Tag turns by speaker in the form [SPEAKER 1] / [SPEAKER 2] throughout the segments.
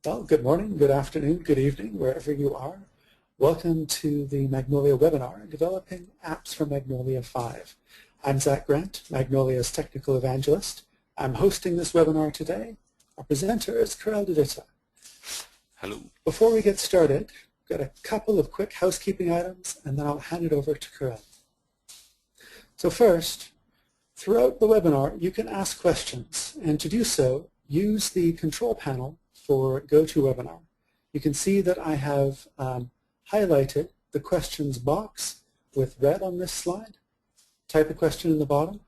[SPEAKER 1] Well, good morning, good afternoon, good evening, wherever you are. Welcome to the Magnolia webinar, Developing Apps for Magnolia 5. I'm Zach Grant, Magnolia's Technical Evangelist. I'm hosting this webinar today. Our presenter is Karel de Witte.
[SPEAKER 2] Hello.
[SPEAKER 1] Before we get started, I've got a couple of quick housekeeping items, and then I'll hand it over to Karel. So first, throughout the webinar, you can ask questions, and to do so, use the control panel for GoToWebinar. You can see that I have highlighted the questions box with red on this slide. Type a question in the bottom.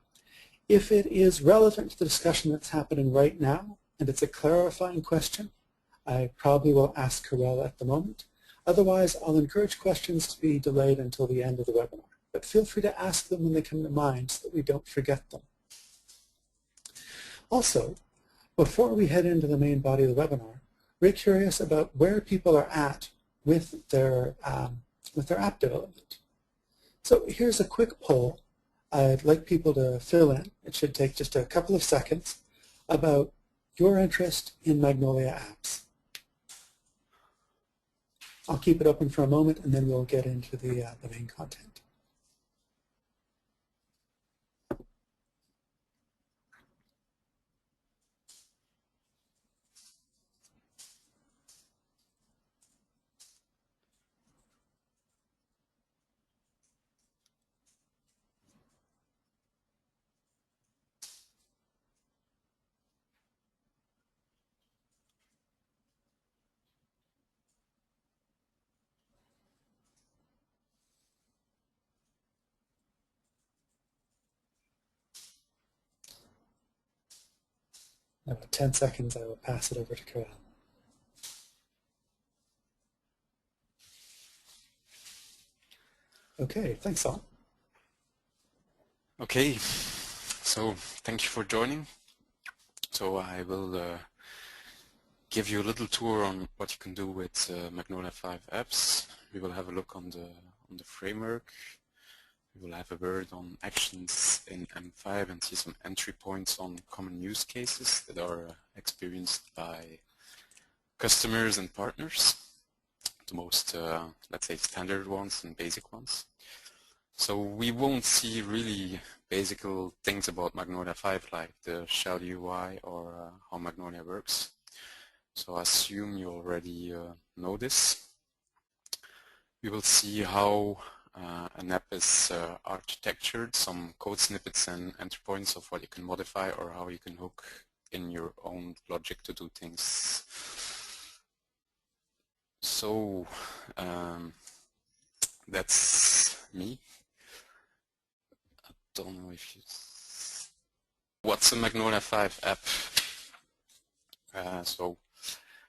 [SPEAKER 1] If it is relevant to the discussion that's happening right now, and it's a clarifying question, I probably will ask Karel at the moment. Otherwise, I'll encourage questions to be delayed until the end of the webinar. But feel free to ask them when they come to mind so that we don't forget them. Also, before we head into the main body of the webinar, we're curious about where people are at with their app development. So here's a quick poll I'd like people to fill in. It should take just a couple of seconds about your interest in Magnolia apps. I'll keep it open for a moment and then we'll get into the main content. In about 10 seconds, I will pass it over to Karel. Okay, thanks all.
[SPEAKER 2] Okay, so thank you for joining. So I will give you a little tour on what you can do with Magnolia 5 apps. We will have a look on the framework. We will have a word on actions in M5 and see some entry points on common use cases that are experienced by customers and partners, the most, let's say, standard ones and basic ones. So we won't see really basic things about Magnolia 5 like the shell UI or how Magnolia works. So I assume you already know this. We will see how an app is architectured, some code snippets and entry points of what you can modify or how you can hook in your own logic to do things. So that's me. I don't know if you... What's a Magnolia 5 app? So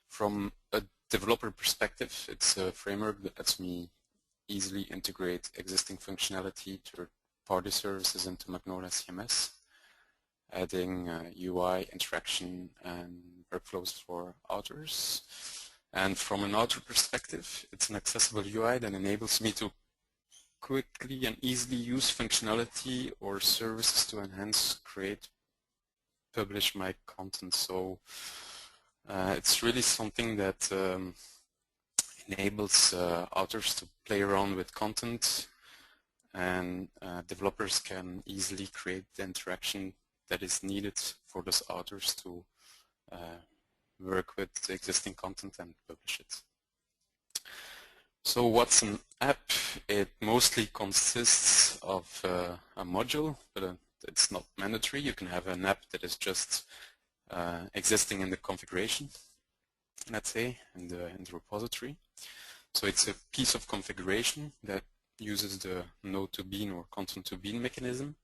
[SPEAKER 2] from a developer perspective, it's a framework that lets me easily integrate existing functionality to third-party services into Magnolia CMS, adding UI, interaction, and workflows for authors. And from an author perspective, it's an accessible UI that enables me to quickly and easily use functionality or services to enhance, create, publish my content. So it's really something that enables authors to play around with content, and developers can easily create the interaction that is needed for those authors to work with the existing content and publish it. So what's an app? It mostly consists of a module, but it's not mandatory. You can have an app that is just existing in the configuration, let's say, in the repository. So it's a piece of configuration that uses the node to bean or content to bean mechanism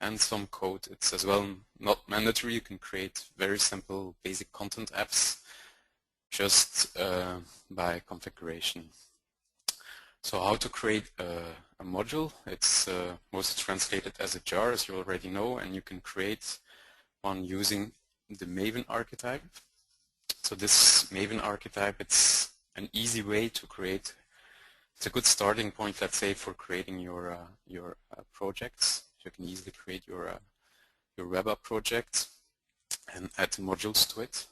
[SPEAKER 2] and some code. It's as well not mandatory. You can create very simple basic content apps just by configuration. So how to create a module? It's mostly translated as a jar, as you already know, and you can create one using the Maven archetype. So this Maven archetype, it's an easy way to create. It's a good starting point, let's say, for creating your projects. You can easily create your web app project and add modules to it.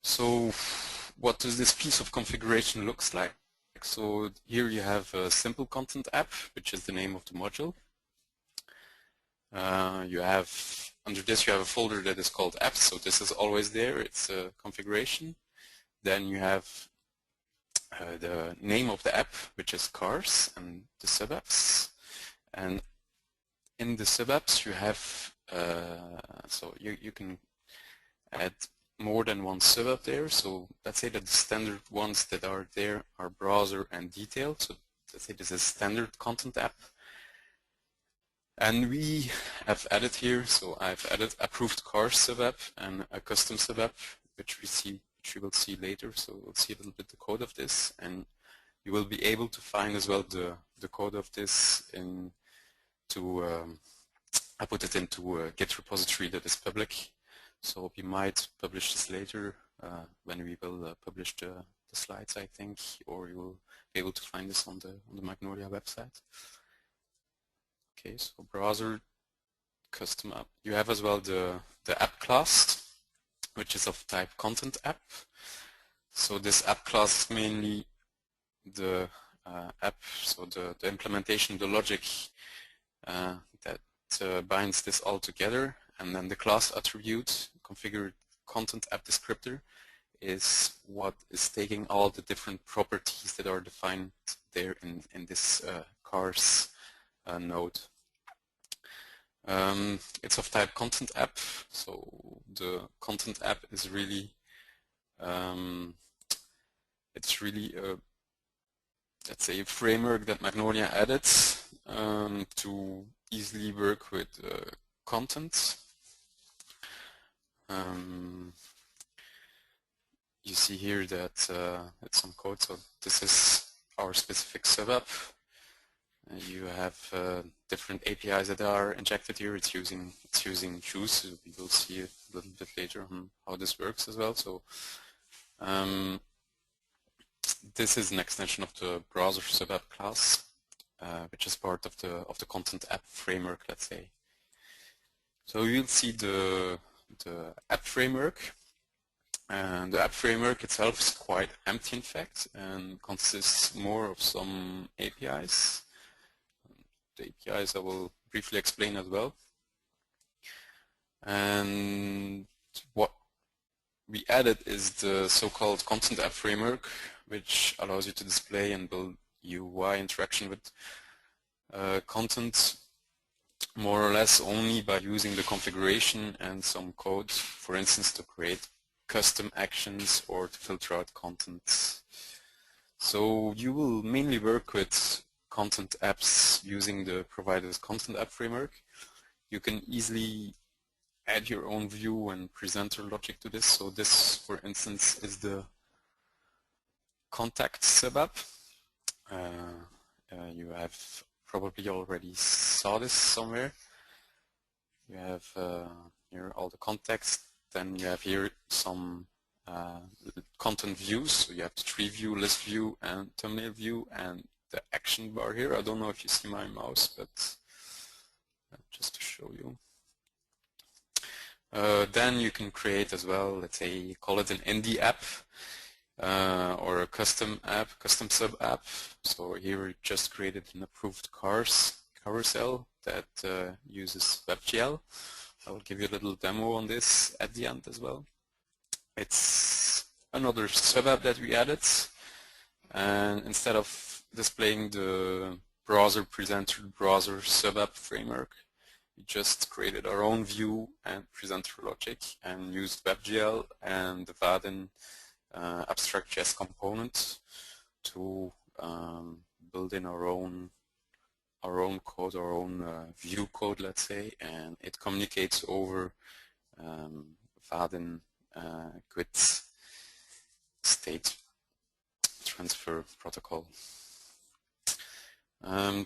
[SPEAKER 2] So what does this piece of configuration looks like? So here you have a simple content app, which is the name of the module. You have, under this you have a folder that is called apps, so this is always there, it's a configuration. Then you have the name of the app, which is cars, and the sub-apps. And in the sub-apps you have, so you can add more than one sub-app there. So let's say that the standard ones that are there are browser and detail. So let's say this is standard content app. And we have added here, so I've added approved cars sub-app and a custom sub-app, which we will see later. So we'll see a little bit the code of this, and you will be able to find as well the code of this I put it into a Git repository that is public. So we might publish this later when we will publish the slides, I think, or you will be able to find this on the Magnolia website. Okay, so browser, custom app. You have as well the app class, which is of type content app. So this app class is mainly the app, so the implementation, the logic that binds this all together. And then the class attribute, configured content app descriptor, is what is taking all the different properties that are defined there in this cars node. It's of type content app, so the content app is really it's really let's say a framework that Magnolia added to easily work with content. You see here that it's some code, so this is our specific sub-app. You have different APIs that are injected here. It's using Juice. So we will see a little bit later on how this works as well. So this is an extension of the browser sub-app class, which is part of the content app framework, let's say. So you'll see the app framework. And the app framework itself is quite empty, in fact, and consists more of some APIs. The APIs I will briefly explain as well. And what we added is the so-called content app framework, which allows you to display and build UI interaction with content more or less only by using the configuration and some code, for instance, to create custom actions or to filter out content. So you will mainly work with content apps using the provided content app framework. You can easily add your own view and presenter logic to this. So this, for instance, is the contact sub-app. You have probably already saw this somewhere. You have here all the context. Then you have here some content views. So you have the tree view, list view, and thumbnail view, and the action bar here. I don't know if you see my mouse, but just to show you. Then you can create as well, let's say, call it an indie app or a custom app, custom sub app. So here we just created an approved carousel that uses WebGL. I will give you a little demo on this at the end as well. It's another sub app that we added, and instead of displaying the browser presenter browser sub app framework, we just created our own view and presenter logic and used WebGL and the Vaadin Abstract.js component to build in our own code, our own view code, let's say, and it communicates over Vaadin GUID state transfer protocol.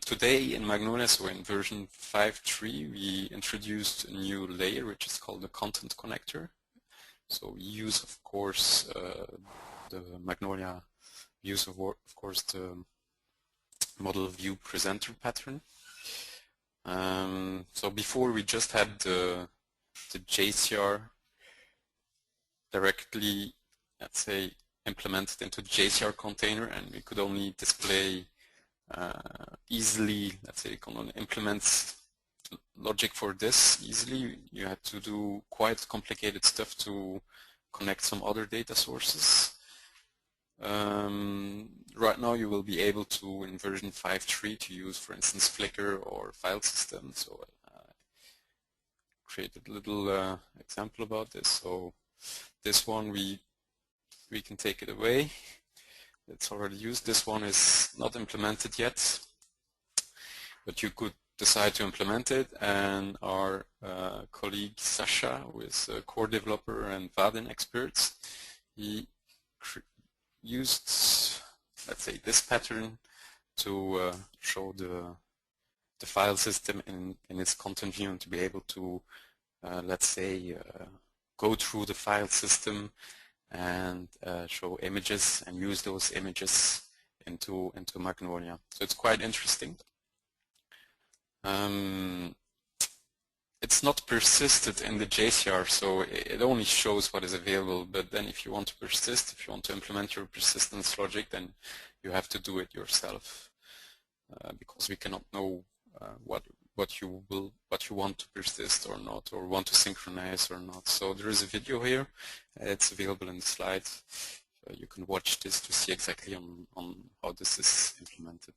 [SPEAKER 2] Today in Magnolia, so in version 5.3, we introduced a new layer which is called the content connector. So we use, of course, the Magnolia use of course the model view presenter pattern. So before we just had the JCR directly let's say, implemented into the JCR container, and we could only display easily, let's say, implement logic for this easily. You had to do quite complicated stuff to connect some other data sources. Right now you will be able to, in version 5.3, to use, for instance, Flickr or file system. So I created a little example about this. So this one we can take it away. It's already used. This one is not implemented yet, but you could decide to implement it, and our colleague Sasha, who is a core developer and Vaadin expert, he used, let's say, this pattern to show the file system in its content view, and to be able to, let's say, go through the file system and show images and use those images into Magnolia. So it's quite interesting. It's not persisted in the JCR, so it only shows what is available, but then if you want to persist, if you want to implement your persistence logic, then you have to do it yourself, because we cannot know what you want to persist or not, or want to synchronize or not. So there is a video here, it's available in the slide. You can watch this to see exactly on how this is implemented.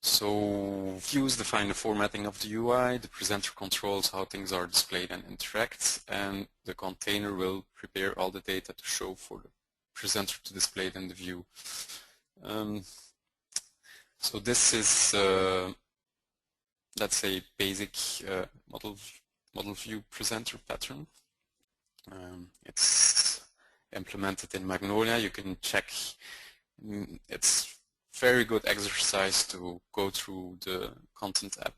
[SPEAKER 2] So views define the formatting of the UI, the presenter controls how things are displayed and interact, and the container will prepare all the data to show for the presenter to display it in the view. So this is, let's say, basic model view presenter pattern. It's implemented in Magnolia. You can check. It's very good exercise to go through the content app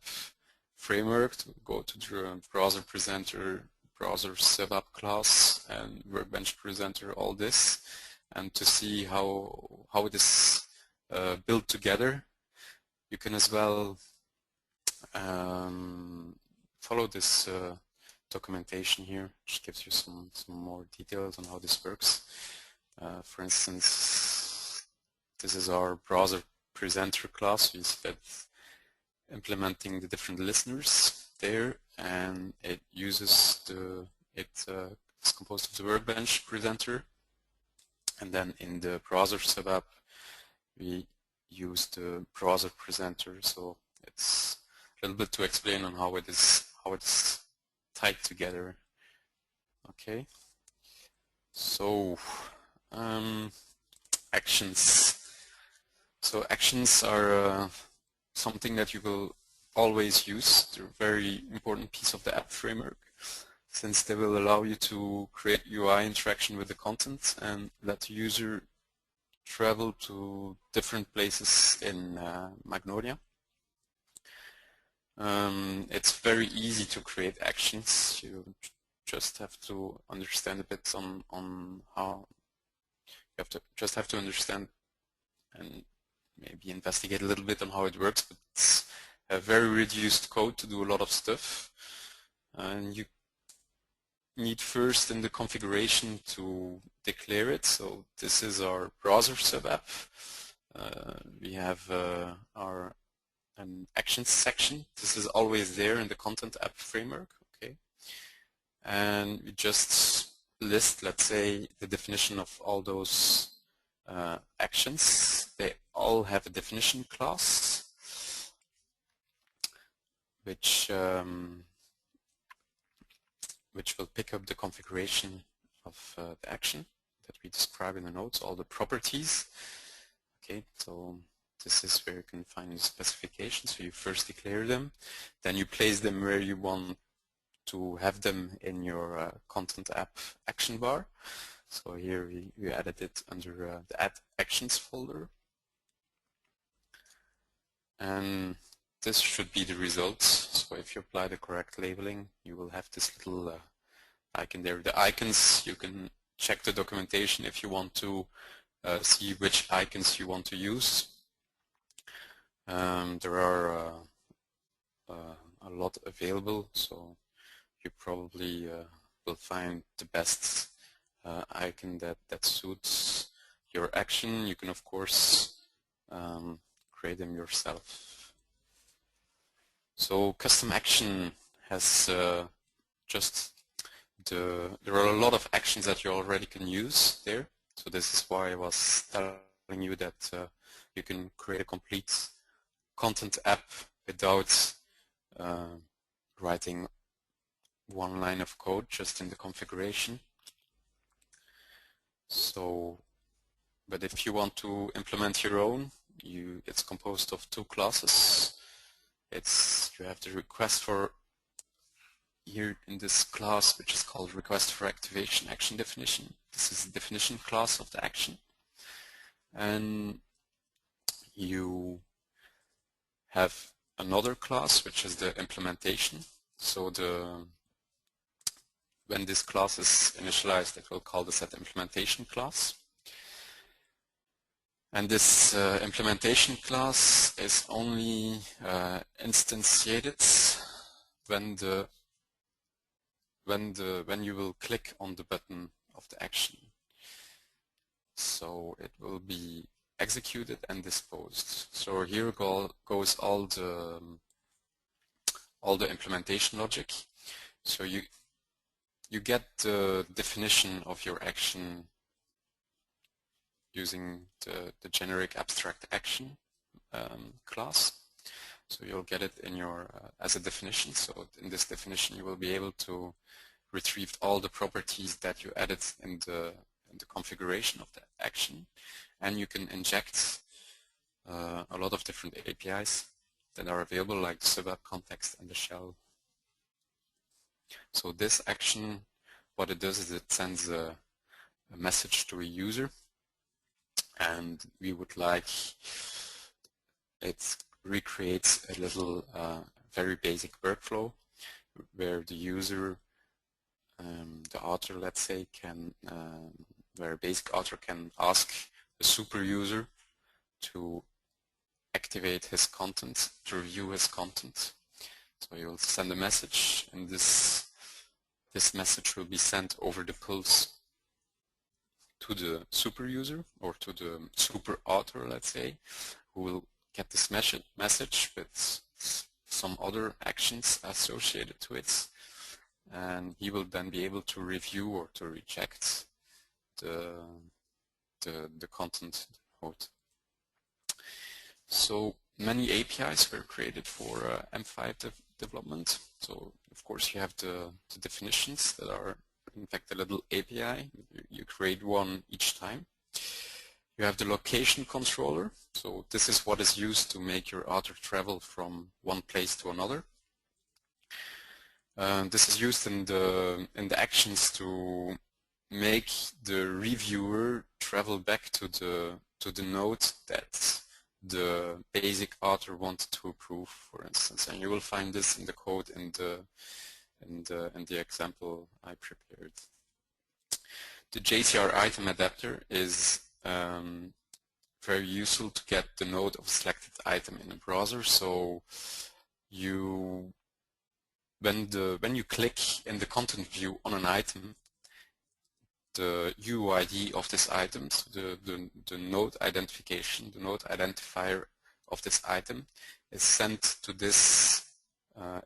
[SPEAKER 2] framework, to go to the browser presenter, browser sub-app class, and workbench presenter, all this, and to see how it is built together. You can as well follow this documentation here, which gives you some more details on how this works. For instance, this is our browser presenter class. We said implementing the different listeners there, and it uses it's composed of the workbench presenter, and then in the browser sub-app we use the browser presenter. So it's a little bit to explain on how it is tied together. Okay, so actions. So actions are something that you will always use. They're a very important piece of the app framework, since they will allow you to create UI interaction with the content and let the user travel to different places in Magnolia. It's very easy to create actions. You just have to understand a bit on how you have to understand and maybe investigate a little bit on how it works, but it's a very reduced code to do a lot of stuff. And you need first in the configuration to declare it. So this is our browser sub-app. We have an actions section. This is always there in the content app framework. Okay, and we just list, let's say, the definition of all those actions. They all have a definition class, which will pick up the configuration of the action that we describe in the notes, all the properties. Okay, so this is where you can find the specifications. So you first declare them, then you place them where you want to have them in your content app action bar. So here we added it under the add actions folder, and this should be the results. So if you apply the correct labeling, you will have this little icon there. The icons, you can check the documentation if you want to see which icons you want to use. There are a lot available, so you probably will find the best icon that suits your action. You can of course create them yourself. So custom action has there are a lot of actions that you already can use there. So this is why I was telling you that you can create a complete content app without writing one line of code just in the configuration. So, but if you want to implement your own, it's composed of two classes. You have the request for here in this class, which is called request for activation action definition. This is the definition class of the action. And you have another class, which is the implementation. So when this class is initialized, it will call the set implementation class. And this implementation class is only instantiated when you will click on the button of the action. So it will be executed and disposed. So here goes all the implementation logic. So you get the definition of your action using the generic abstract action class. So you'll get it in your as a definition. So in this definition, you will be able to retrieve all the properties that you added in the configuration of the action, and you can inject a lot of different APIs that are available, like the sub app context and the shell. So this action, what it does is it sends a message to a user, and we would like it recreates a little very basic workflow where the user, the author, let's say, where a basic author can ask the super user to activate his content, to review his content. So you'll send a message, and this message will be sent over the pulse to the super user or to the super author, let's say, who will get this message with some other actions associated to it, and he will then be able to review or to reject the content node. So many APIs were created for M5 development. So of course you have the definitions that are in fact a little API. You create one each time. You have the location controller. So this is what is used to make your author travel from one place to another. This is used in the actions to make the reviewer travel back to the node that the basic author wanted to approve, for instance. And you will find this in the code in the example I prepared. The JCR item adapter is very useful to get the node of a selected item in a browser. So when you click in the content view on an item, the UID of this item, the node identification, the node identifier of this item is sent to this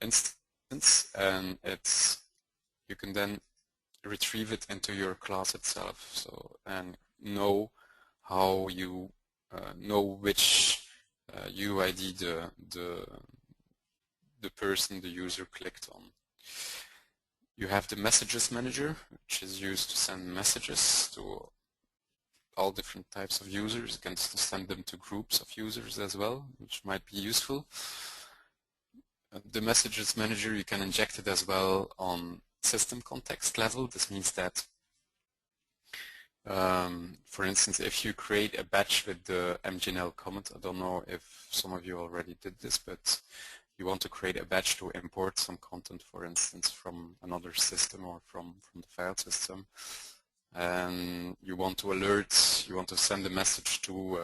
[SPEAKER 2] instance, and you can then retrieve it into your class itself. So and know how you know which UID the person, the user clicked on. You have the messages manager, which is used to send messages to all different types of users. You can send them to groups of users as well, which might be useful. The messages manager, you can inject it as well on system context level. This means that, for instance, if you create a batch with the mgnl comment, I don't know if some of you already did this, but you want to create a batch to import some content, for instance, from another system or from the file system, and you want to send a message to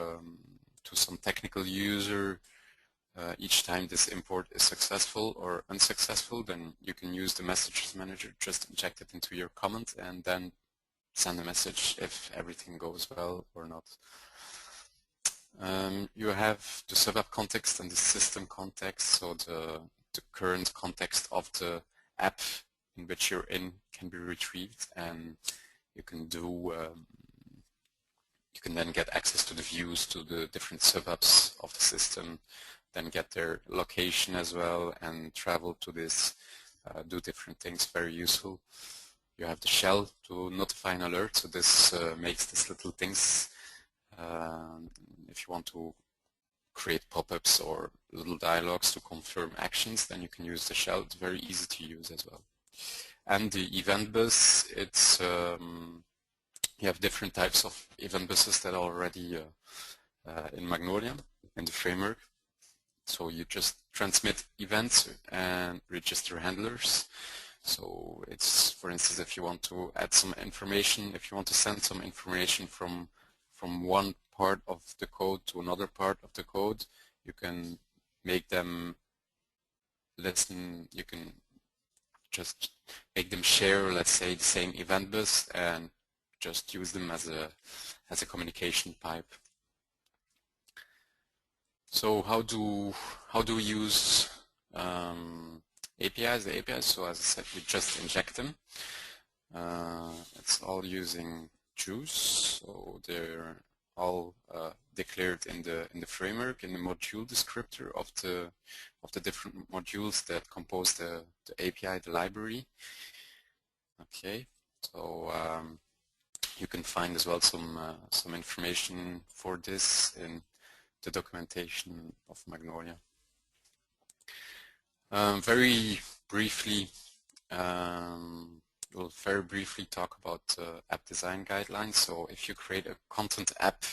[SPEAKER 2] some technical user each time this import is successful or unsuccessful, then you can use the messages manager, just inject it into your comment, and then send a message if everything goes well or not. You have the sub app context and the system context, so the current context of the app in which you're in can be retrieved, and you can do you can then get access to the views to the different sub apps of the system, then get their location as well and travel to this, do different things. Very useful. You have the shell to notify an alert, so this makes these little things. If you want to create pop-ups or little dialogues to confirm actions, then you can use the shell. It's very easy to use as well. And the event bus, it's you have different types of event buses that are already in Magnolia in the framework. So you just transmit events and register handlers. So it's, for instance, if you want to add some information, if you want to send some information from one part of the code to another part of the code, you can make them listen, you can just make them share, let's say, the same event bus and just use them as a communication pipe. So how do we use APIs? The APIs, so as I said, we just inject them. It's all using juice, so they're all declared in the framework, in the module descriptor of the different modules that compose the API, the library. Okay, so you can find as well some information for this in the documentation of Magnolia. Very briefly, we'll very briefly talk about app design guidelines. So if you create a content app,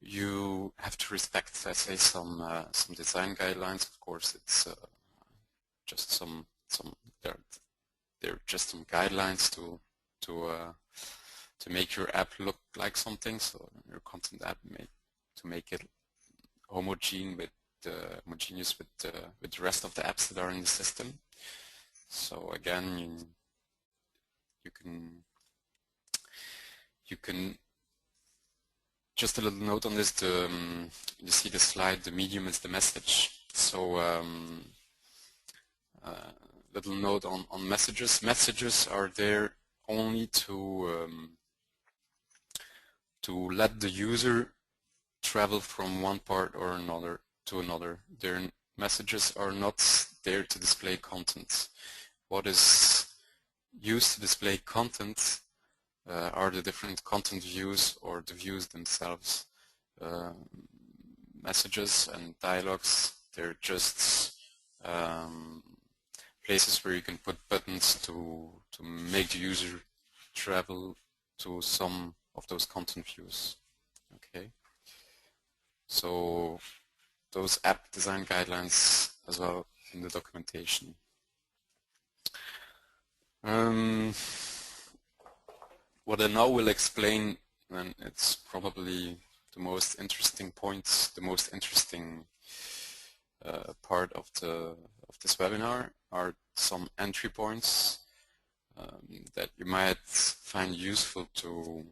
[SPEAKER 2] you have to respect, let's say, some design guidelines. Of course, it's just they're just some guidelines to make your app look like something. So your content app to make it homogeneous with the rest of the apps that are in the system. So again, you can just a little note on this. You see the slide. The medium is the message. So little note on messages. Messages are there only to let the user travel from one part or another to another. Their messages are not there to display content. What is used to display content are the different content views or the views themselves. Messages and dialogues, they're just places where you can put buttons to make the user travel to some of those content views. Okay, so those app design guidelines as well in the documentation. What I now will explain, and it's probably the most interesting points, the most interesting part of this webinar, are some entry points that you might find useful to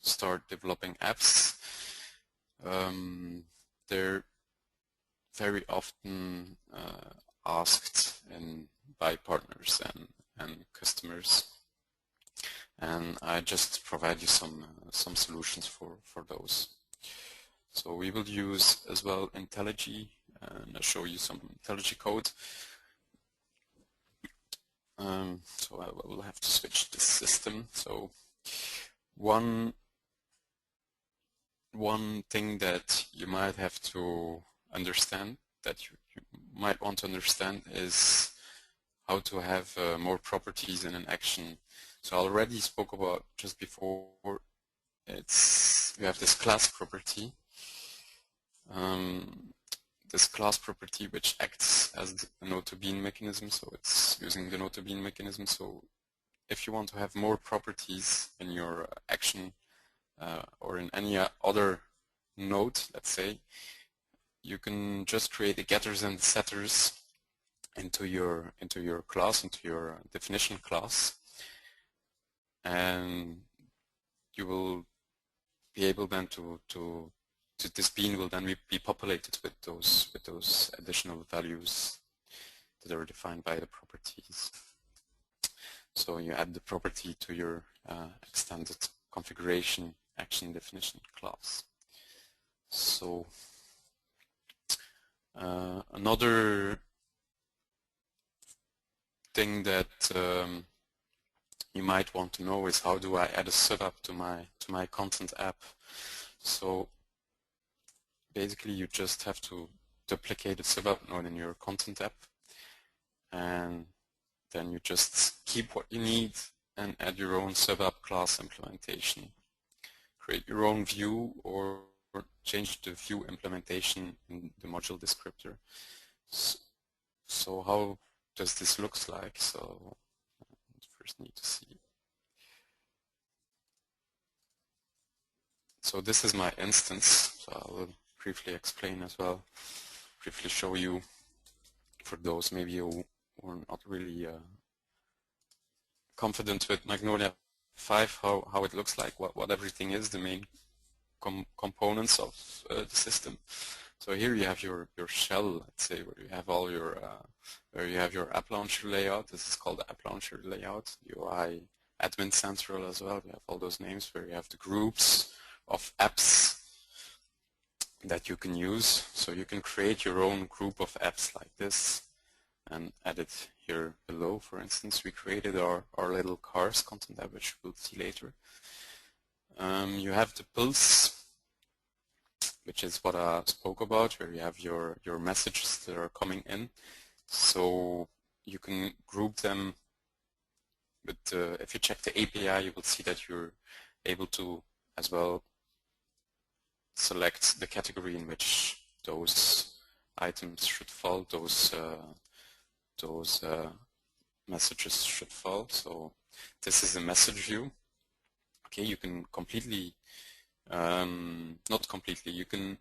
[SPEAKER 2] start developing apps. They're very often asked by partners and customers, and I just provide you some solutions for those. So we will use as well IntelliJ, and I'll show you some IntelliJ code. So I will have to switch this system. So one thing that you might have to understand, that you might want to understand, is how to have more properties in an action. So I already spoke about just before. You have this class property. This class property which acts as a node-to-bean mechanism, so it's using the node-to-bean mechanism. So if you want to have more properties in your action or in any other node, let's say, you can just create the getters and setters into your class, into your definition class. and you will be able then to this bean will then be populated with those additional values that are defined by the properties. So you add the property to your extended configuration action definition class. So another thing that you might want to know is how do I add a sub-app to my content app. So basically you just have to duplicate a sub-app node in your content app, and then you just keep what you need and add your own sub-app class implementation. Create your own view or change the view implementation in the module descriptor. So how does this look like? So first need to see. So this is my instance. So I will briefly explain as well, briefly show you for those maybe who are not really confident with Magnolia 5, how it looks like, what everything is, the main components of the system. So here you have your shell, let's say, where you have all your where you have your app launcher layout. This is called the app launcher layout. UI admin central as well. We have all those names where you have the groups of apps that you can use. So you can create your own group of apps like this and add it here below. For instance, we created our little cars content app, which we'll see later. You have the pulse, which is what I spoke about, where you have your messages that are coming in. So you can group them with if you check the API, you will see that you're able to as well select the category in which those items should fall, those messages should fall. So this is a message view. Okay, you can completely, not completely, you can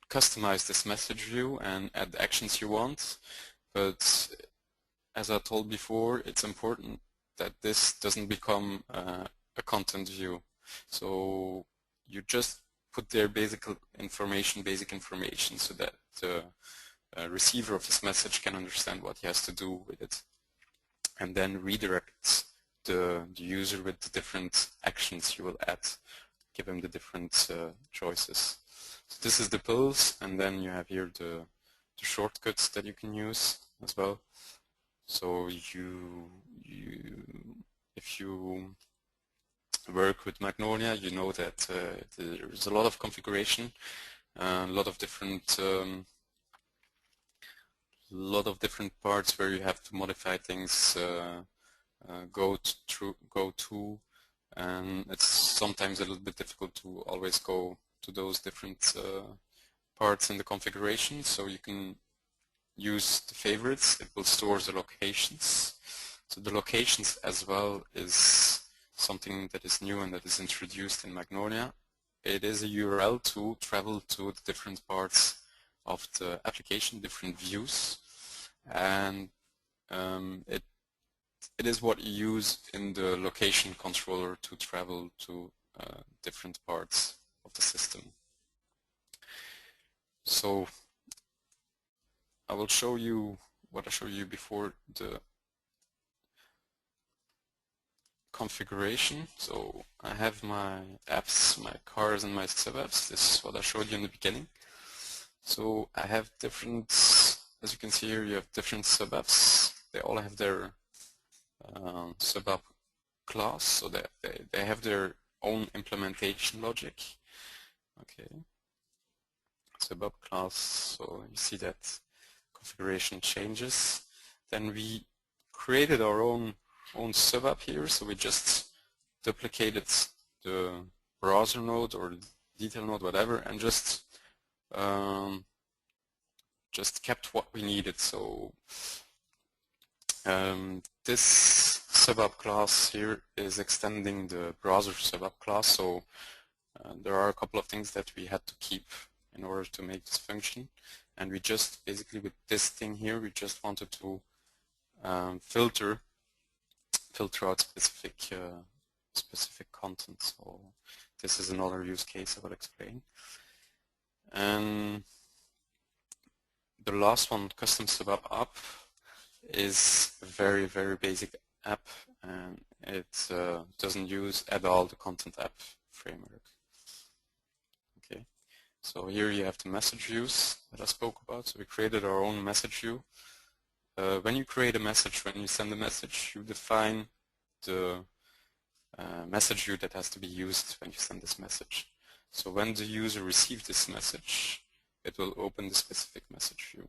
[SPEAKER 2] customize this message view and add the actions you want, but as I told before, it's important that this doesn't become a content view. So you just put there basic information so that the receiver of this message can understand what he has to do with it, and then redirect the user with the different actions you will add, give him the different choices. So this is the pulse, and then you have here the shortcuts that you can use as well. So if you work with Magnolia, you know that there's a lot of configuration, a lot of different parts where you have to modify things, go to, and it's sometimes a little bit difficult to always go to those different parts in the configuration. So you can use the favorites. It will store the locations. So the locations as well is something that is new and that is introduced in Magnolia. It is a URL to travel to the different parts of the application, different views, and it is what you use in the location controller to travel to different parts of the system. So I will show you what I showed you before, the configuration. So I have my apps, my cars and my sub-apps. This is what I showed you in the beginning. So I have different, as you can see here, you have different sub-apps. They all have their sub-app class, so that they have their own implementation logic. Okay, sub-app class, so you see that configuration changes. Then we created our own sub-app here, so we just duplicated the browser node or detail node, whatever, and just kept what we needed. So this sub-app class here is extending the browser sub-app class, so there are a couple of things that we had to keep in order to make this function, and we just basically with this thing here we just wanted to filter filter out specific content. So this is another use case I will explain. And the last one, custom sub app, is a very, very basic app, and it doesn't use at all the content app framework. Okay, so here you have the message views that I spoke about. So we created our own message view. When you create a message, when you send a message, you define the message view that has to be used when you send this message. So when the user receives this message, it will open the specific message view.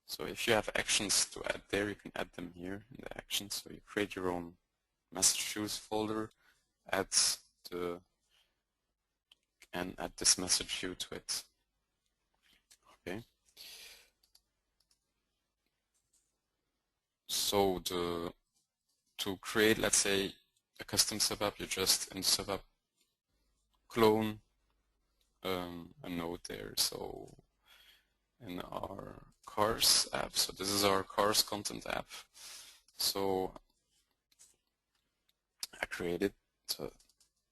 [SPEAKER 2] So if you have actions to add there, you can add them here in the actions. So you create your own message views folder, add this message view to it. Okay. So to create, let's say, a custom sub app, you just in sub app clone a node there. So in our cars app, so this is our cars content app. So I created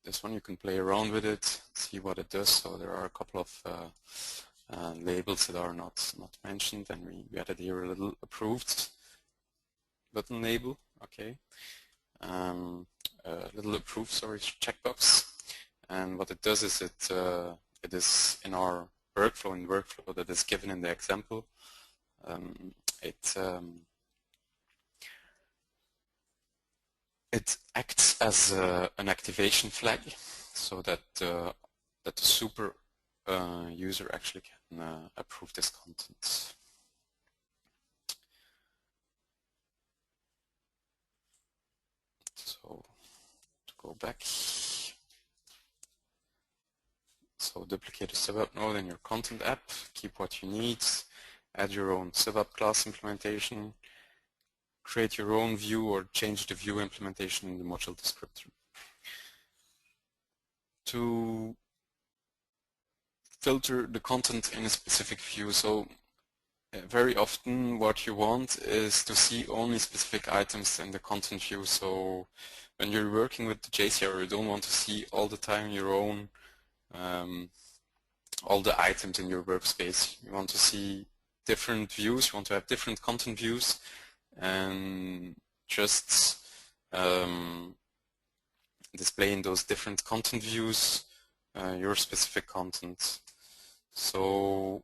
[SPEAKER 2] this one. You can play around with it, see what it does. So there are a couple of labels that are not mentioned, and we added here a little approved button label. Okay, a little approved, sorry, checkbox. And what it does is it is in our workflow, that is given in the example. It acts as an activation flag, so that the super user actually can approve this content. So to go back, so duplicate a sub app node in your content app, keep what you need, add your own sub app class implementation, create your own view or change the view implementation in the module descriptor. To filter the content in a specific view, so very often what you want is to see only specific items in the content view. So when you're working with the JCR, you don't want to see all the time your own all the items in your workspace. You want to see different views, you want to have different content views, and just display in those different content views your specific content. So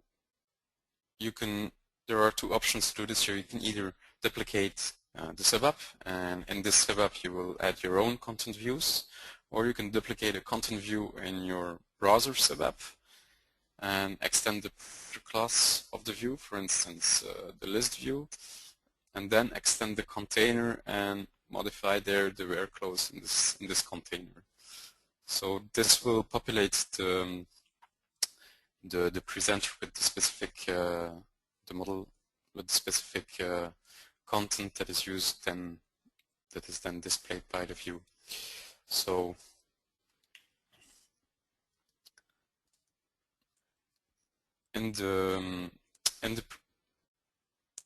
[SPEAKER 2] there are two options to do this here. You can either duplicate the sub app, and in this sub app you will add your own content views, or you can duplicate a content view in your browser sub app and extend the class of the view, for instance the list view, and then extend the container and modify there the where clause in this container. So this will populate the presenter with the specific the model with the specific content that is used that is then displayed by the view. So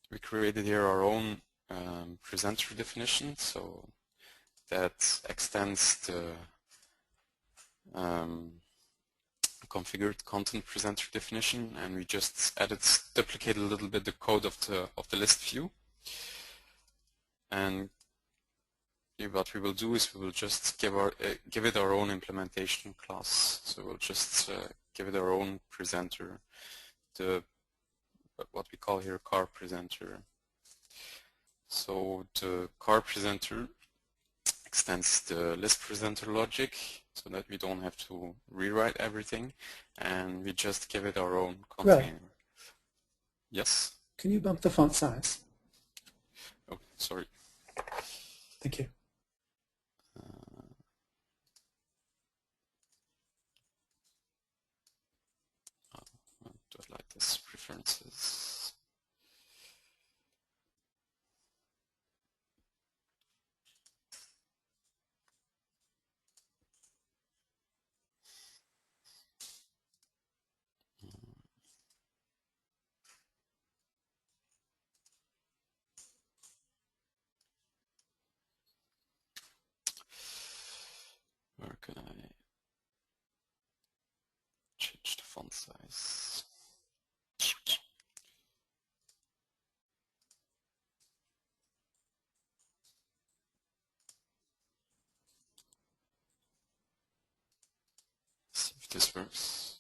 [SPEAKER 2] we created here our own presenter definition, so that extends the configured content presenter definition, and we just duplicated a little bit the code of the list view. And what we will do is we will just give it our own implementation class. So we'll just give it our own presenter, what we call here car presenter. So the car presenter extends the list presenter logic so that we don't have to rewrite everything, and we just give it our own container.
[SPEAKER 1] Right.
[SPEAKER 2] Yes?
[SPEAKER 1] Can you bump the font size?
[SPEAKER 2] Oh, sorry.
[SPEAKER 1] Thank you.
[SPEAKER 2] Do I like this? Preferences. font size. See if this works.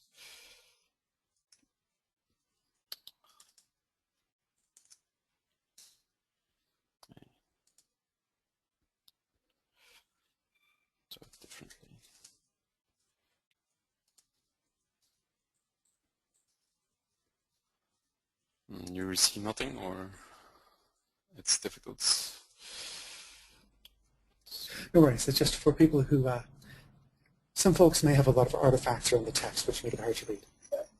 [SPEAKER 2] Do it differently. You see nothing, or it's difficult?
[SPEAKER 1] No worries. It's just for people who, some folks may have a lot of artifacts around the text which make it hard to read.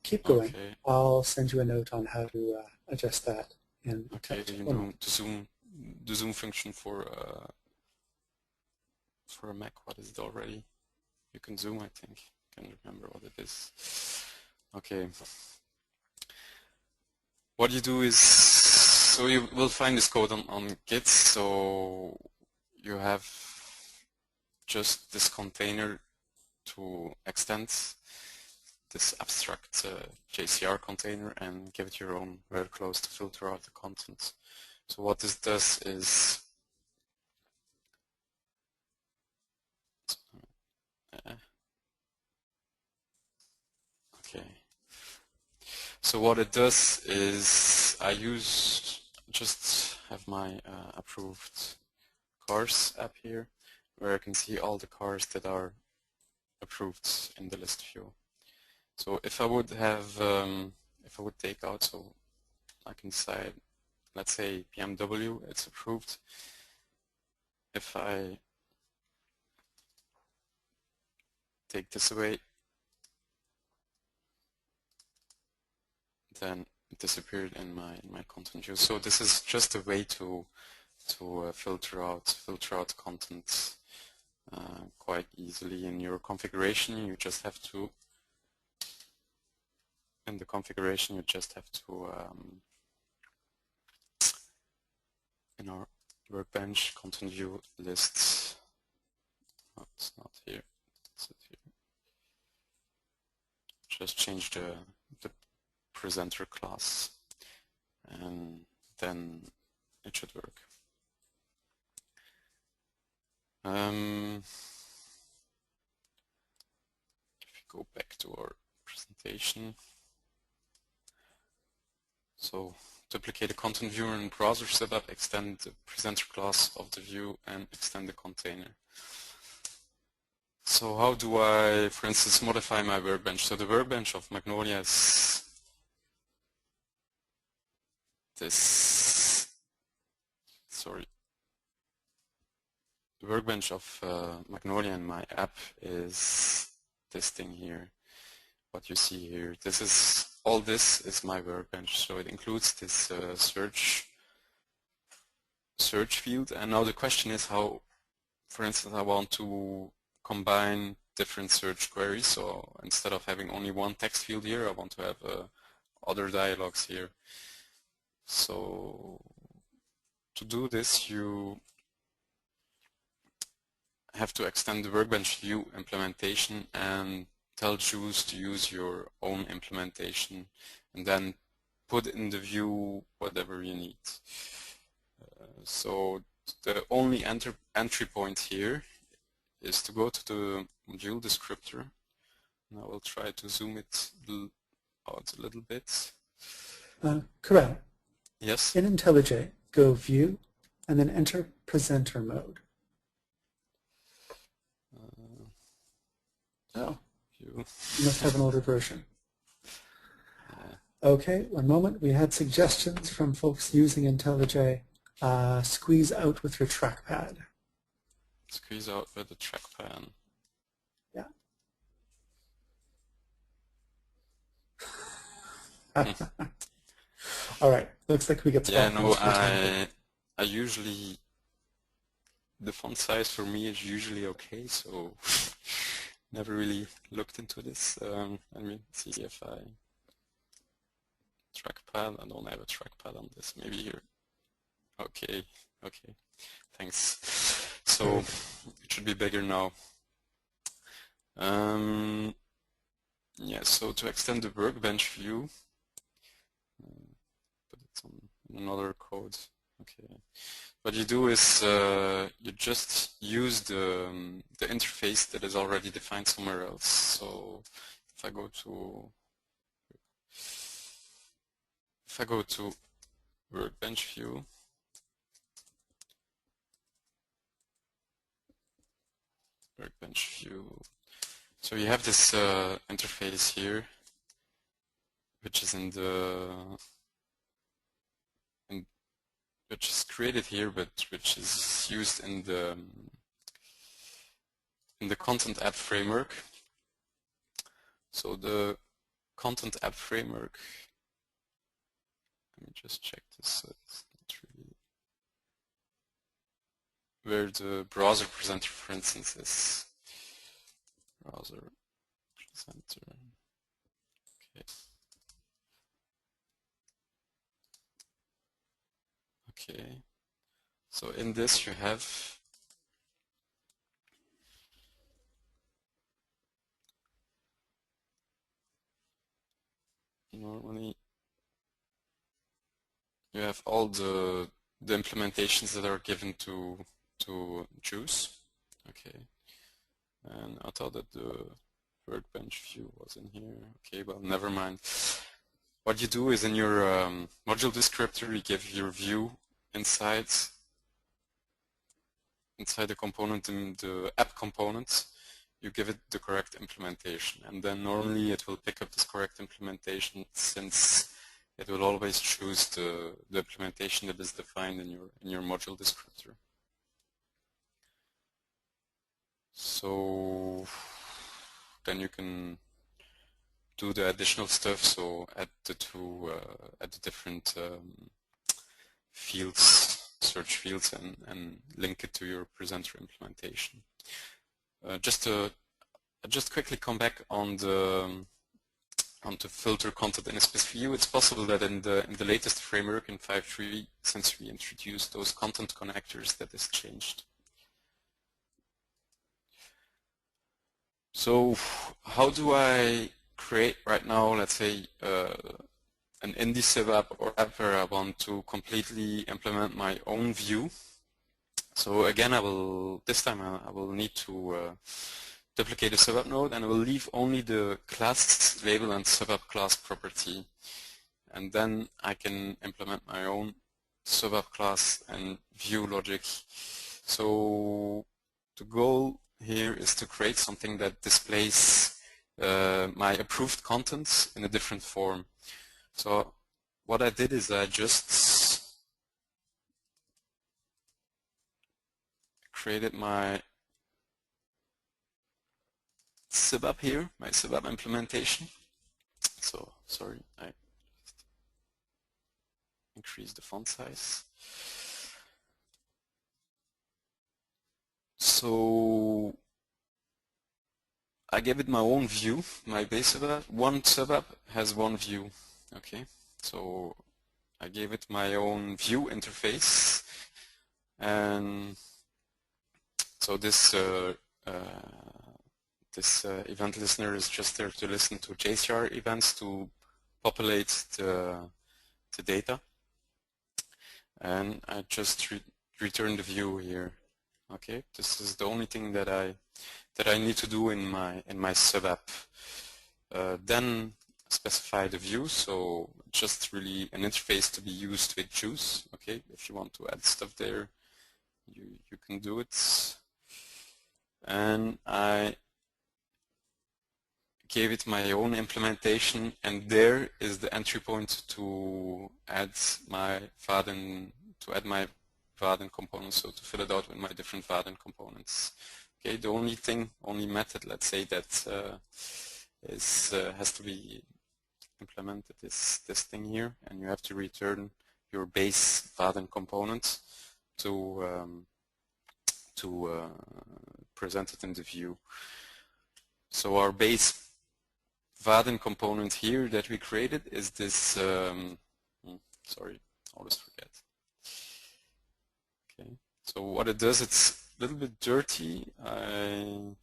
[SPEAKER 1] Keep going.
[SPEAKER 2] Okay.
[SPEAKER 1] I'll send you a note on how to adjust that in
[SPEAKER 2] Okay,
[SPEAKER 1] text.
[SPEAKER 2] you know the zoom function for a Mac. What is it already? You can zoom, I think. Can't remember what it is. Okay. What you do is, so you will find this code on Git. So you have just this container to extend this abstract JCR container and give it your own workflows to filter out the content. So what this does is okay. So what it does is I just have my approved cars app here, where I can see all the cars that are approved in the list view. So if I would have, if I would take out, so I can decide, let's say BMW, it's approved. If I take this away, then it disappeared in my content view. So this is just a way to filter out content quite easily in your configuration. You just have to, in the configuration, you just have to in our workbench content view lists. Oh, it's not here. It's here. Just change the presenter class, and then it should work. If we go back to our presentation, so duplicate the content viewer in browser setup, extend the presenter class of the view, and extend the container. So how do I, for instance, modify my workbench? So the workbench of Magnolia is this, sorry. The workbench of Magnolia in my app is this thing here, what you see here. This is, all this is my workbench, so it includes this search field. And now the question is how, for instance, I want to combine different search queries. So instead of having only one text field here, I want to have other dialogues here. So to do this, you have to extend the workbench view implementation and tell Juice to use your own implementation, and then put in the view whatever you need. So the only entry point here is to go to the module descriptor, and I will try to zoom it out a little bit.
[SPEAKER 1] Karel.
[SPEAKER 2] Yes?
[SPEAKER 1] In IntelliJ, go View, and then enter Presenter mode. Oh, you must have an older version. Okay, one moment. We had suggestions from folks using IntelliJ. Squeeze out with your trackpad.
[SPEAKER 2] Squeeze out with the trackpad.
[SPEAKER 1] Yeah. All right. Looks like we get.
[SPEAKER 2] Yeah, no, I usually, the font size for me is usually okay, so never really looked into this. Let me see if I trackpad. I don't have a trackpad on this. Maybe here. Okay, okay. Thanks. So it should be bigger now. Yeah, so to extend the workbench view, put it on another code. Okay. What you do is you just use the interface that is already defined somewhere else. So if I go to workbench view, so you have this interface here, which is which is created here, but which is used in the content app framework. So the content app framework, let me just check this. It's not really where the browser presenter, for instance, is. Browser presenter. Okay. Okay. So in this you have normally you have all the implementations that are given to choose. Okay. And I thought that the workbench view was in here. Okay, well, never mind. What you do is in your module descriptor, you give your view inside the component, in the app component, you give it the correct implementation. And then normally it will pick up this correct implementation, since it will always choose the implementation that is defined in your module descriptor. So then you can do the additional stuff, so add the different fields, search fields, and link it to your presenter implementation. Just quickly come back on the filter content in a specific view. It's possible that in the latest framework in 5.3, since we introduced those content connectors, that is changed. So how do I create right now, let's say, an indie sub app or app where I want to completely implement my own view? So again, this time I will need to duplicate a sub app node, and I will leave only the class label and sub app class property. And then I can implement my own sub app class and view logic. So the goal here is to create something that displays my approved content in a different form. So what I did is I just created my sub app here, my sub app implementation. So sorry, I just increased the font size. So I gave it my own view, my base sub app. One sub app has one view. Okay, so I gave it my own view interface, and so this event listener is just there to listen to JCR events to populate the data, and I just return the view here. Okay, this is the only thing that I need to do in my sub app. Then specify the view, so just really an interface to be used with choose. Okay, if you want to add stuff there, you can do it. And I gave it my own implementation, and there is the entry point to add my Vaadin components, so to fill it out with my different Vaadin components. Okay, the only method, let's say, that has to be implemented is this thing here, and you have to return your base Vaadin component to present it in the view. So our base Vaadin component here that we created is this, sorry, I always forget. Okay, so what it does, it's a little bit dirty, I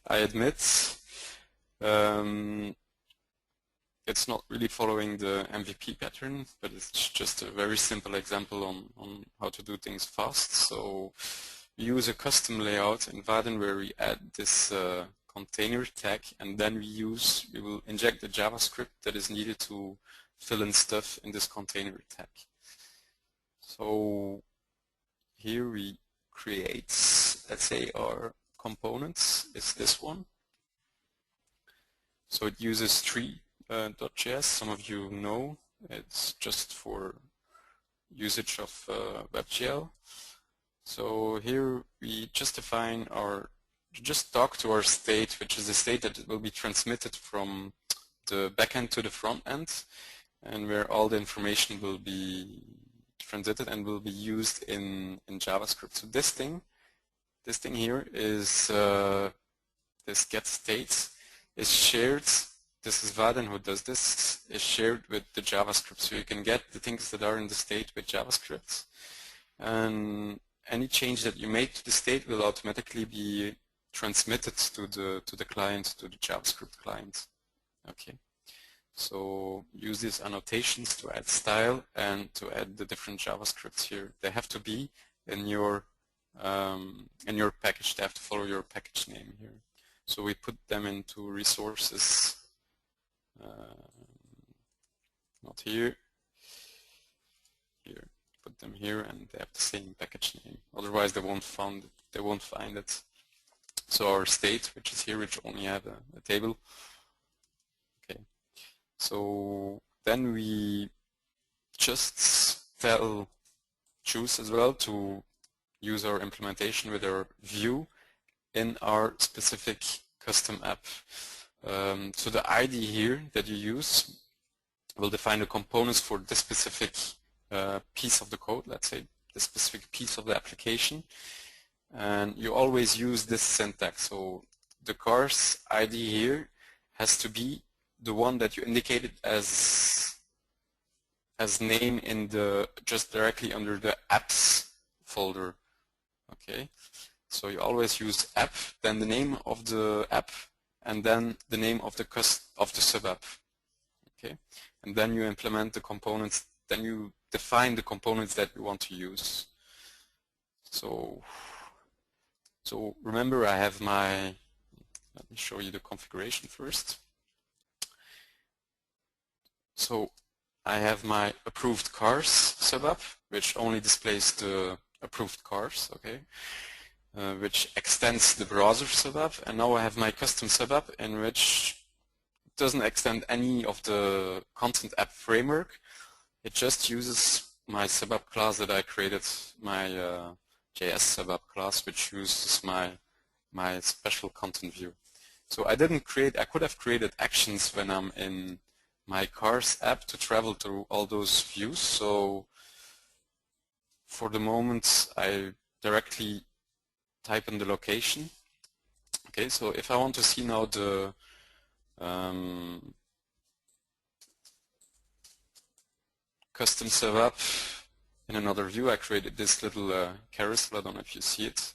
[SPEAKER 2] admit. it's not really following the MVP pattern, but it's just a very simple example on how to do things fast. So we use a custom layout in Vaadin where we add this container tag, and then we will inject the JavaScript that is needed to fill in stuff in this container tag. So here we create, let's say our components is this one. So it uses tree.js. Some of you know it's just for usage of WebGL. So here we just define just talk to our state, which is the state that will be transmitted from the backend to the front end, and where all the information will be transited and will be used in JavaScript. So this thing here is this get state is shared. This is Vaadin who does this, is shared with the JavaScript. So you can get the things that are in the state with JavaScript. And any change that you make to the state will automatically be transmitted to the client, to the JavaScript client. Okay. So use these annotations to add style and to add the different JavaScripts here. They have to be in your package. They have to follow your package name here. So we put them into resources, not here, here, put them here, and they have the same package name. Otherwise they won't find it. So our state, which is here, which only have a table. Okay. So then we just choose as well to use our implementation with our view in our specific custom app. So the ID here that you use will define the components for this specific piece of the code, let's say the specific piece of the application. And you always use this syntax. So the car's ID here has to be the one that you indicated as name in just directly under the apps folder. Okay. So you always use app, then the name of the app, and then the name of the sub app. Okay. And then you implement the components, then you define the components that you want to use. So remember, I have let me show you the configuration first. So I have my approved cars sub app, which only displays the approved cars, okay, which extends the browser sub app, and now I have my custom sub app in which doesn't extend any of the content app framework. It just uses my sub app class that I created, my JS sub app class, which uses my special content view. So I could have created actions when I'm in my cars app to travel through all those views. So for the moment, I directly type in the location. Okay, so if I want to see now the custom sub app in another view, I created this little carousel. I don't know if you see it.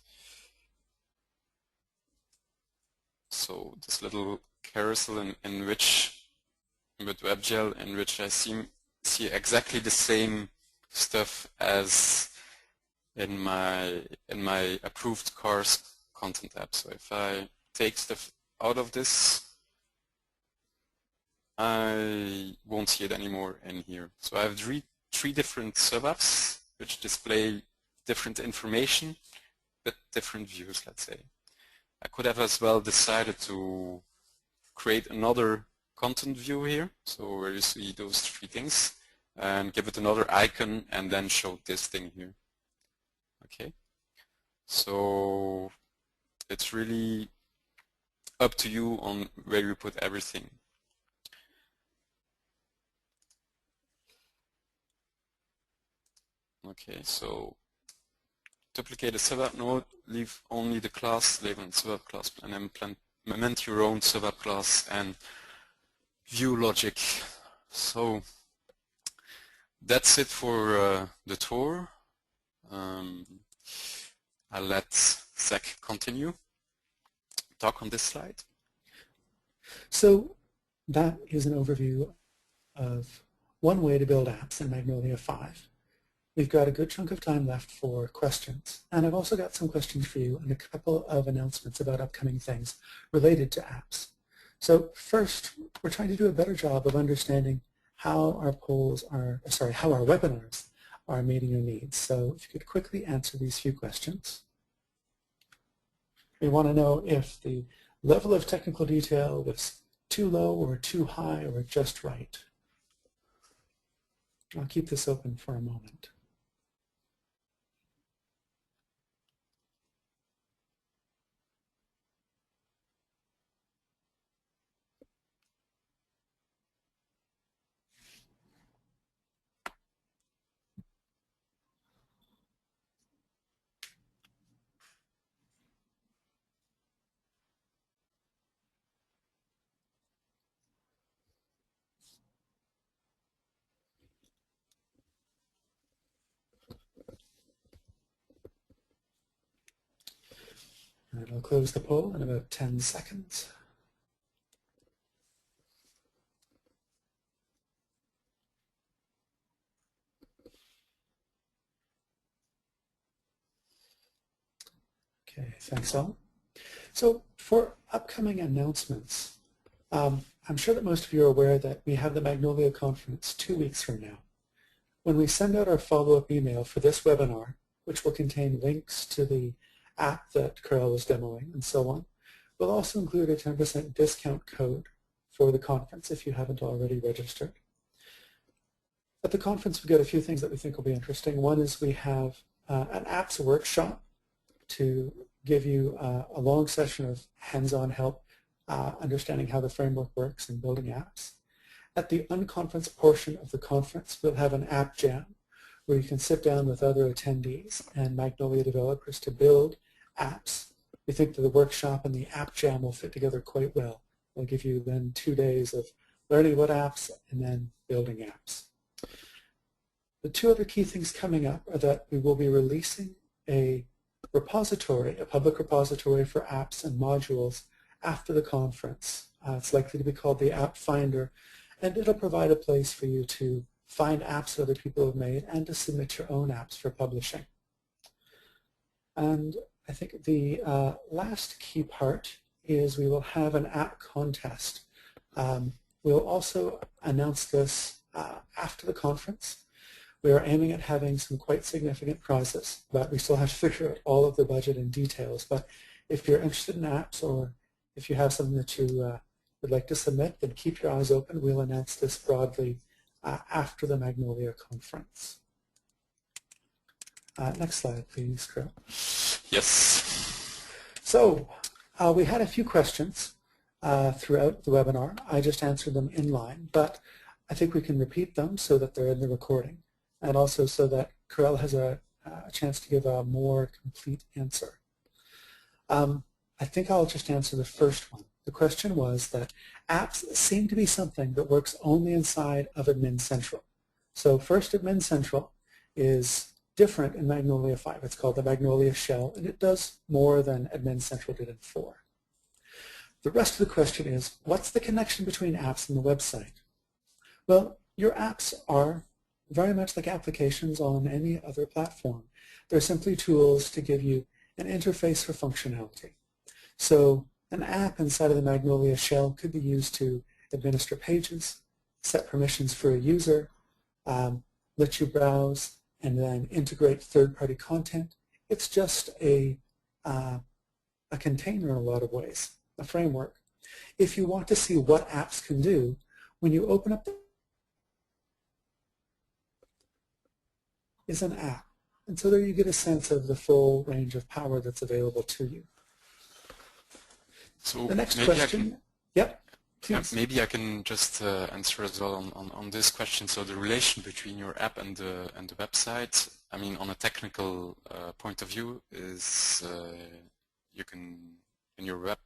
[SPEAKER 2] So this little carousel in which, with WebGL, in which I see exactly the same stuff as in my approved cars content app. So if I take stuff out of this, I won't see it anymore in here. So I have three different sub-apps which display different information with different views, let's say. I could have as well decided to create another content view here, so where you see those three things, and give it another icon and then show this thing here. Okay, so it's really up to you on where you put everything. Okay, so duplicate a sub-app node, leave only the class label and sub-app class, and implement your own sub-app class and view logic. So that's it for the tour. I'll let Zach continue. Talk on this slide.
[SPEAKER 1] So that is an overview of one way to build apps in Magnolia 5. We've got a good chunk of time left for questions, and I've also got some questions for you and a couple of announcements about upcoming things related to apps. So first, we're trying to do a better job of understanding how our webinars are meeting your needs. So if you could quickly answer these few questions. We want to know if the level of technical detail was too low or too high or just right. I'll keep this open for a moment. And I'll close the poll in about 10 seconds. Okay, thanks all. So for upcoming announcements, I'm sure that most of you are aware that we have the Magnolia conference 2 weeks from now. When we send out our follow-up email for this webinar, which will contain links to the app that Karel was demoing and so on, we'll also include a 10% discount code for the conference if you haven't already registered. At the conference, we've got a few things that we think will be interesting. One is we have an apps workshop to give you a long session of hands-on help understanding how the framework works and building apps. At the unconference portion of the conference, we'll have an app jam where you can sit down with other attendees and Magnolia developers to build apps. We think that the workshop and the app jam will fit together quite well. We'll give you then 2 days of learning about apps and then building apps. The two other key things coming up are that we will be releasing a repository, a public repository for apps and modules after the conference. It's likely to be called the App Finder, and it'll provide a place for you to find apps that other people have made and to submit your own apps for publishing. And I think the last key part is we will have an app contest. We'll also announce this after the conference. We are aiming at having some quite significant prizes, but we still have to figure out all of the budget and details. But if you're interested in apps or if you have something that you would like to submit, then keep your eyes open. We'll announce this broadly after the Magnolia conference. Next slide, please, Karel.
[SPEAKER 2] Yes.
[SPEAKER 1] So we had a few questions throughout the webinar. I just answered them in line, but I think we can repeat them so that they're in the recording, and also so that Karel has a chance to give a more complete answer. I think I'll just answer the first one. The question was that apps seem to be something that works only inside of Admin Central. So first, Admin Central is different in Magnolia 5. It's called the Magnolia Shell, and it does more than Admin Central did in 4. The rest of the question is, what's the connection between apps and the website? Well, your apps are very much like applications on any other platform. They're simply tools to give you an interface for functionality. So an app inside of the Magnolia shell could be used to administer pages, set permissions for a user, let you browse, and then integrate third-party content. It's just a container in a lot of ways, a framework. If you want to see what apps can do, when you open up is an app. And so there you get a sense of the full range of power that's available to you.
[SPEAKER 2] So
[SPEAKER 1] the next question, yep, please.
[SPEAKER 2] Maybe I can just answer as well on this question. So the relation between your app and the website, I mean, on a technical point of view, is you can, in your web,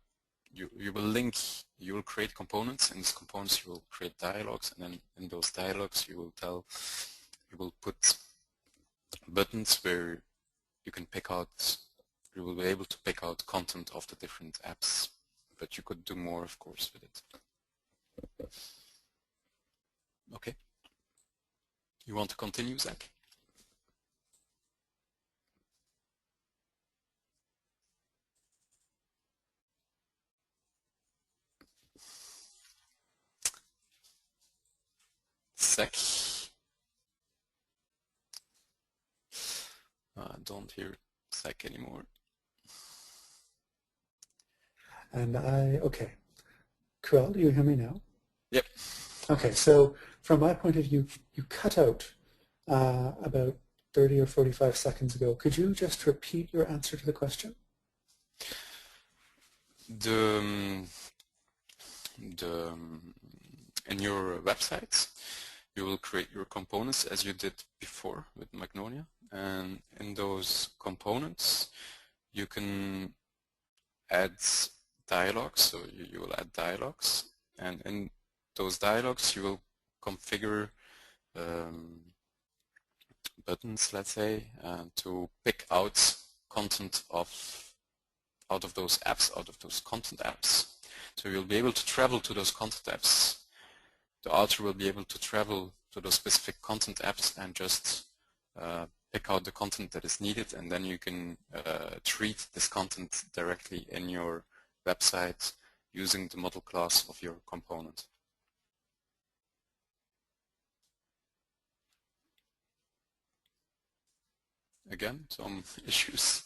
[SPEAKER 2] you will create components. In these components, you will create dialogues, and then in those dialogues, you will put buttons where you can pick out, you will be able to pick out content of the different apps, but you could do more, of course, with it. Okay. You want to continue, Zach? Zach? I don't hear Zach anymore.
[SPEAKER 1] And okay. Karel, do you hear me now?
[SPEAKER 2] Yep.
[SPEAKER 1] Okay, so from my point of view, you cut out about 30 or 45 seconds ago. Could you just repeat your answer to the question?
[SPEAKER 2] In your website, you will create your components as you did before with Magnolia, and in those components you can add dialogues, so you will add dialogues, and in those dialogues you will configure buttons, let's say, to pick out content out of those apps, out of those content apps. So you'll be able to travel to those content apps. The author will be able to travel to those specific content apps and just pick out the content that is needed, and then you can treat this content directly in your website using the model class of your component. Again, some issues.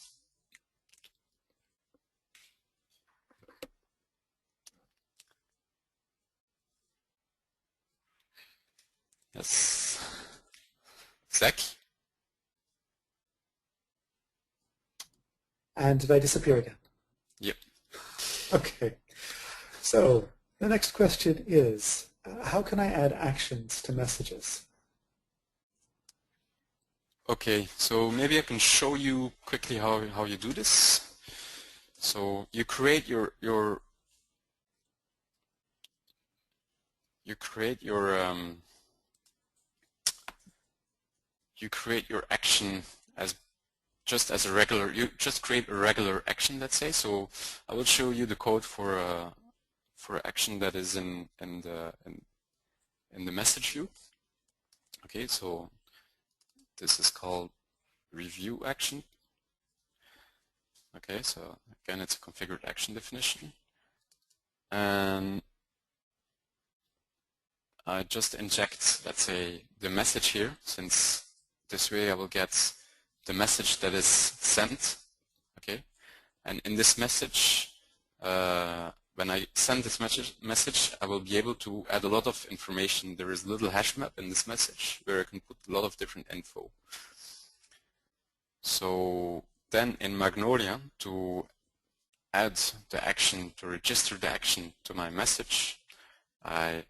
[SPEAKER 2] Yes. Zach?
[SPEAKER 1] And did I disappear again?
[SPEAKER 2] Yep.
[SPEAKER 1] Okay. So the next question is, how can I add actions to messages?
[SPEAKER 2] Okay, so maybe I can show you quickly how you do this. So you create your action as just as a regular. You just create a regular action, let's say. So I will show you the code for an action that is in the message view. Okay, so this is called review action. Okay, so again, it's a configured action definition, and I just inject, let's say, the message here, since this way I will get the message that is sent. Okay, and in this message, when I send this message, I will be able to add a lot of information. There is a little hash map in this message where I can put a lot of different info. So then in Magnolia, to add the action, to register the action to my message, I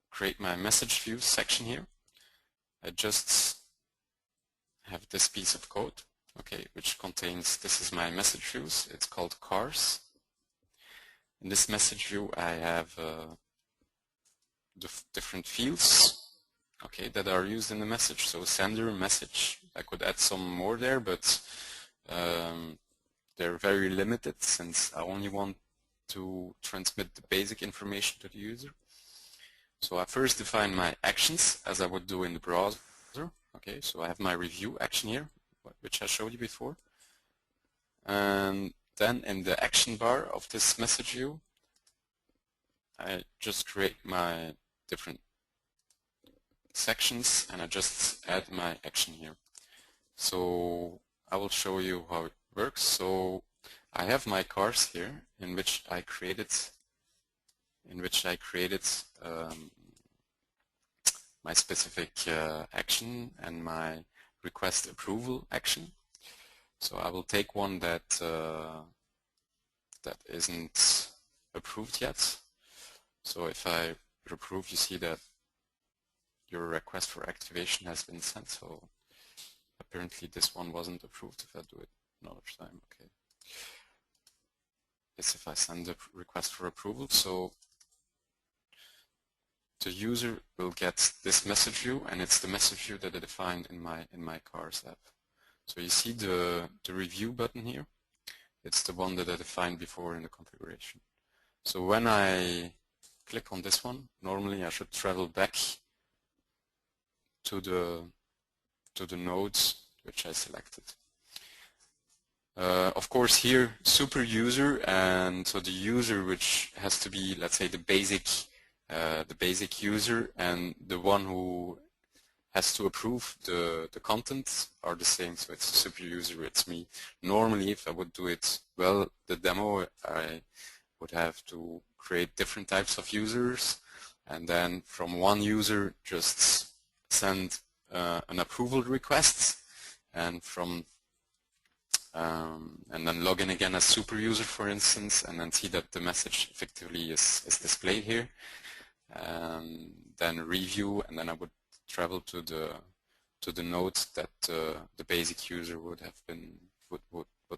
[SPEAKER 2] create my message view section here. I just have this piece of code, okay, which contains, this is my message views, it's called cars. In this message view I have the different fields, okay, that are used in the message. So sender, message, I could add some more there, but they're very limited since I only want to transmit the basic information to the user. So I first define my actions as I would do in the browser. Okay, so I have my review action here, which I showed you before. And then in the action bar of this message view, I just create my different sections and I just add my action here. So I will show you how it works. So I have my cars here in which I created my specific action and my request approval action. So I will take one that that isn't approved yet. So if I approve, you see that your request for activation has been sent. So apparently this one wasn't approved. If I do it another time, okay. It's if I send a request for approval. So the user will get this message view, and it's the message view that I defined in my cars app. So you see the review button here. It's the one that I defined before in the configuration. So when I click on this one, normally I should travel back to the nodes which I selected. Of course here super user, and so the user which has to be, let's say, the basic user, and the one who has to approve the content are the same, so it's a super user, it's me. Normally if I would do it well, the demo, I would have to create different types of users, and then from one user just send an approval request, and from and then log in again as super user, for instance, and then see that the message effectively is displayed here, and then review, and then I would travel to the node that the basic user would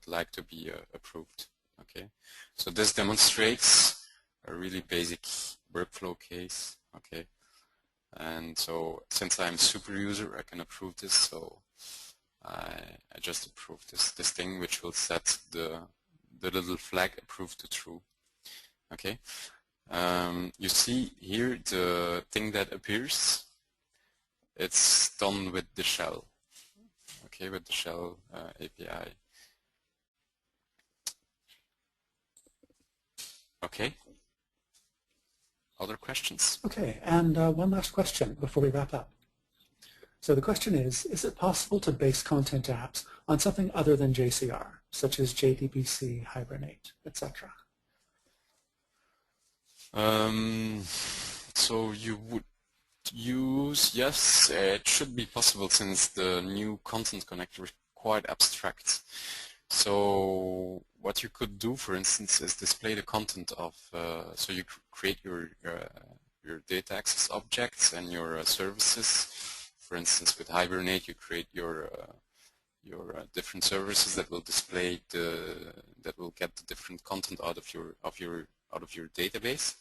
[SPEAKER 2] like to be approved. Okay, so this demonstrates a really basic workflow case. Okay, and so since I'm super user, I can approve this. So I just approve this thing, which will set the little flag approved to true. Okay, you see here the thing that appears. It's done with the shell. Okay, with the shell API. Okay. Other questions?
[SPEAKER 1] Okay, and one last question before we wrap up. So the question is it possible to base content apps on something other than JCR, such as JDBC, Hibernate, etc.?
[SPEAKER 2] So you would use, yes, it should be possible, since the new content connector is quite abstract. So what you could do, for instance, is display the content of, so you create your data access objects and your services. For instance, with Hibernate, you create your different services that will display that will get the different content out of your database.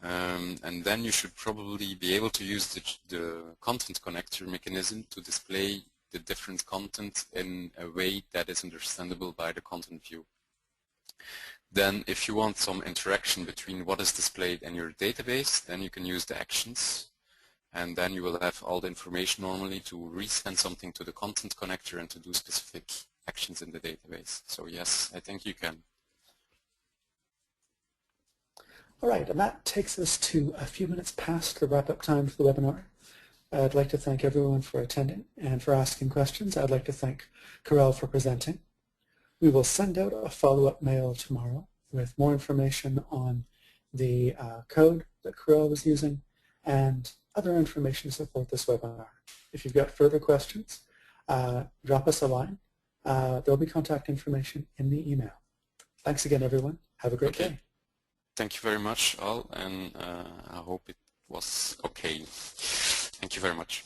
[SPEAKER 2] And then you should probably be able to use the content connector mechanism to display the different content in a way that is understandable by the content view. Then if you want some interaction between what is displayed in your database, then you can use the actions, and then you will have all the information normally to resend something to the content connector and to do specific actions in the database. So yes, I think you can.
[SPEAKER 1] All right, and that takes us to a few minutes past the wrap-up time for the webinar. I'd like to thank everyone for attending and for asking questions. I'd like to thank Karel for presenting. We will send out a follow-up mail tomorrow with more information on the code that Karel was using and other information to support this webinar. If you've got further questions, drop us a line. There'll be contact information in the email. Thanks again, everyone. Have a great day.
[SPEAKER 2] Thank you very much, all, and I hope it was okay. Thank you very much.